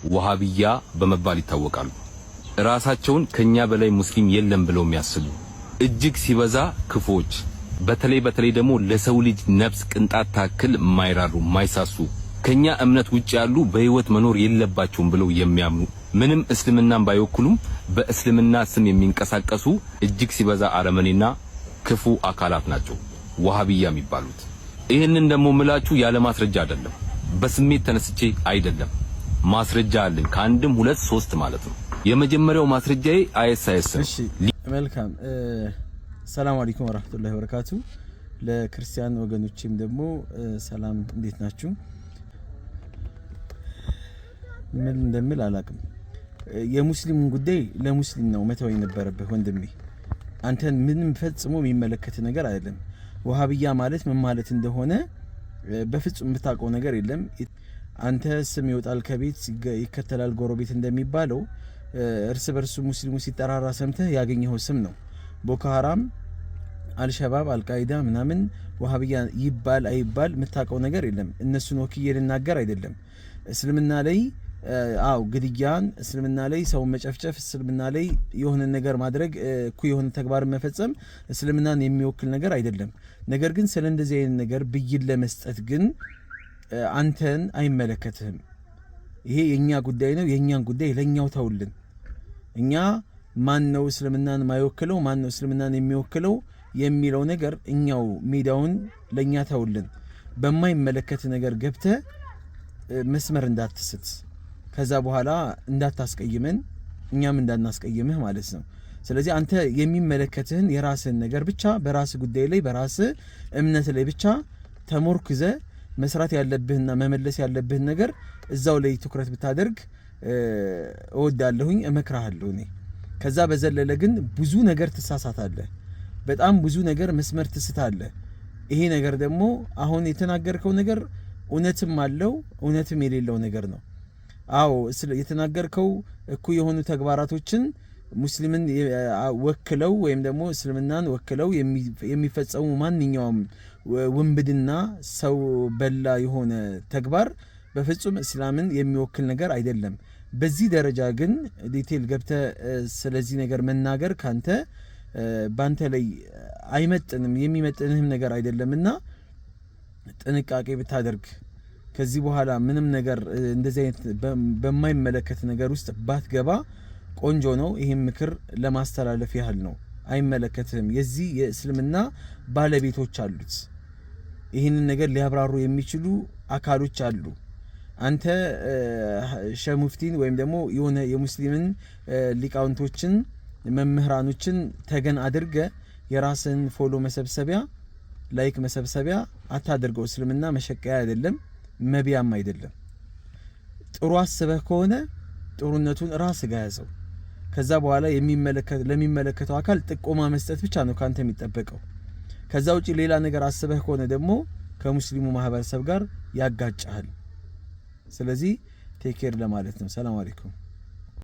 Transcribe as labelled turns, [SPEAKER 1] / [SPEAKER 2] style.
[SPEAKER 1] ወሃቢያ በመባል ይታወቃሉ። ራሳቸውን ከኛ በላይ ሙስሊም የለም ብለው የሚያስቡ እጅግ ሲበዛ ክፎች፣ በተለይ ደግሞ ለሰው ልጅ ነፍስ ቅንጣት ታክል ማይራሩ ማይሳሱ ከኛ እምነት ውጭ ያሉ በህይወት መኖር የለባቸውም ብለው የሚያምኑ ምንም እስልምናን ባይወክሉም በእስልምና ስም የሚንቀሳቀሱ እጅግ ሲበዛ አረመኔና ክፉ አካላት ናቸው ወሃቢያ የሚባሉት። ይሄንን ደግሞ ምላችሁ ያለ ማስረጃ አይደለም፣ በስሜት ተነስቼ አይደለም። ማስረጃ አለኝ ከአንድም ሁለት ሶስት ማለት ነው። የመጀመሪያው ማስረጃዬ አይኤስአይኤስ ነው።
[SPEAKER 2] እሺ መልካም። ሰላም አለይኩም ወራህመቱላሂ ወበረካቱ። ለክርስቲያን ወገኖቼም ደግሞ ሰላም፣ እንዴት ናችሁ? ምን እንደምል አላቅም። የሙስሊሙን ጉዳይ ለሙስሊም ነው መተው የነበረብህ ወንድሜ። አንተን ምንም ፈጽሞ የሚመለከት ነገር አይደለም። ወሃቢያ ማለት ምን ማለት እንደሆነ በፍጹም የምታውቀው ነገር የለም። አንተ ስም ይወጣል ከቤት ይከተላል ጎረቤት እንደሚባለው እርስ በርሱ ሙስሊሙ ሲጠራራ ሰምተህ ያገኘው ስም ነው። ቦኮ ሐራም፣ አልሸባብ፣ አልቃይዳ ምናምን ወሃቢያ ይባል አይባል የምታውቀው ነገር የለም። እነሱን ወክዬ ልናገር አይደለም። እስልምና ላይ ግድያን፣ እስልምና ላይ ሰው መጨፍጨፍ፣ እስልምና ላይ የሆነ ነገር ማድረግ፣ እኩይ የሆነ ተግባር መፈጸም እስልምናን የሚወክል ነገር አይደለም። ነገር ግን ስለ እንደዚህ አይነት ነገር ብይን ለመስጠት ግን አንተን አይመለከትህም። ይሄ የኛ ጉዳይ ነው። የኛን ጉዳይ ለኛው ተውልን። እኛ ማን ነው እስልምናን ማይወክለው ማን ነው እስልምናን የሚወክለው የሚለው ነገር እኛው ሜዳውን ለኛ ተውልን። በማይመለከት ነገር ገብተህ መስመር እንዳትስት፣ ከዛ በኋላ እንዳታስቀይመን እኛም እንዳናስቀይምህ ማለት ነው። ስለዚህ አንተ የሚመለከትህን የራስህን ነገር ብቻ በራስ ጉዳይ ላይ በራስ እምነት ላይ ብቻ ተሞርክዘ መስራት ያለብህና መመለስ ያለብህን ነገር እዛው ላይ ትኩረት ብታደርግ እወዳለሁኝ፣ እመክራለሁ እኔ። ከዛ በዘለለ ግን ብዙ ነገር ትሳሳታለህ፣ በጣም ብዙ ነገር መስመር ትስታለህ። ይሄ ነገር ደግሞ አሁን የተናገርከው ነገር እውነትም አለው እውነትም የሌለው ነገር ነው። አዎ የተናገርከው እኩይ የሆኑ ተግባራቶችን ሙስሊምን ወክለው ወይም ደግሞ እስልምናን ወክለው የሚፈጸሙ ማንኛውም ወንብድና ሰው በላ የሆነ ተግባር በፍጹም እስላምን የሚወክል ነገር አይደለም። በዚህ ደረጃ ግን ዲቴል ገብተ ስለዚህ ነገር መናገር ካንተ ባንተ ላይ አይመጥንም፣ የሚመጥንህም ነገር አይደለምና ጥንቃቄ ብታደርግ ከዚህ በኋላ ምንም ነገር እንደዚህ አይነት በማይመለከት ነገር ውስጥ ባትገባ ቆንጆ ነው። ይሄን ምክር ለማስተላለፍ ያህል ነው። አይመለከትህም። የዚህ የእስልምና ባለቤቶች አሉት። ይህንን ነገር ሊያብራሩ የሚችሉ አካሎች አሉ። አንተ ሸሙፍቲን ወይም ደግሞ የሆነ የሙስሊምን ሊቃውንቶችን መምህራኖችን ተገን አድርገ የራስን ፎሎ መሰብሰቢያ ላይክ መሰብሰቢያ አታድርገው። እስልምና መሸቀያ አይደለም፣ መቢያም አይደለም። ጥሩ አስበህ ከሆነ ጥሩነቱን ራስ ጋር ያዘው። ከዛ በኋላ ለሚመለከተው አካል ጥቆማ መስጠት ብቻ ነው ካንተ የሚጠበቀው። ከዛ ውጪ ሌላ ነገር አስበህ ከሆነ ደግሞ ከሙስሊሙ ማህበረሰብ ጋር ያጋጫል። ስለዚህ ቴክ ኬር ለማለት ነው። ሰላም አለይኩም።